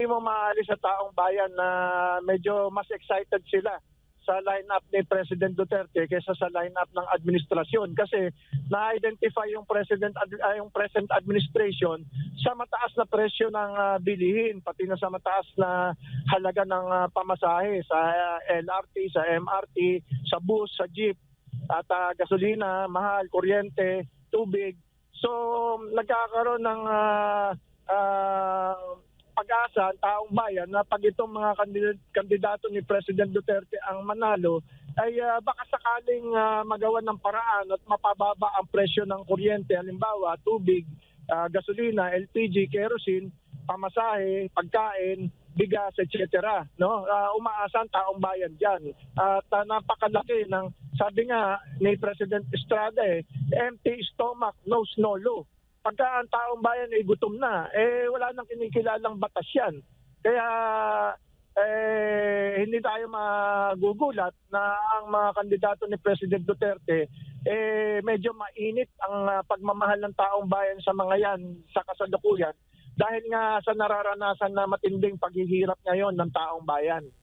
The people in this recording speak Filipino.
mo maalis sa taong bayan na medyo mas excited sila sa lineup ni President Duterte kaysa sa lineup ng administrasyon kasi na-identify yung yung present administration sa mataas na presyo ng bilihin pati na sa mataas na halaga ng pamasahe sa LRT, sa MRT, sa bus, sa jeep at gasolina, mahal, kuryente, tubig. So nagkakaroon ng pag-asa ang taong bayan na pag itong mga kandidato ni President Duterte ang manalo ay baka sakaling magawa ng paraan at mapababa ang presyo ng kuryente, halimbawa tubig, gasolina, LPG, kerosene, pamasahe, pagkain, bigas, etc. No? Umaasa ang taong bayan diyan. At napakalaki ng sabi nga ni President Estrada empty stomach knows no law. Pagka ang taong bayan ay gutom na, wala nang kinikilalang batas yan. Kaya hindi tayo magugulat na ang mga kandidato ni President Duterte medyo mainit ang pagmamahal ng taong bayan sa mga yan sa kasalukuyan dahil nga sa nararanasan na matinding paghihirap ngayon ng taong bayan.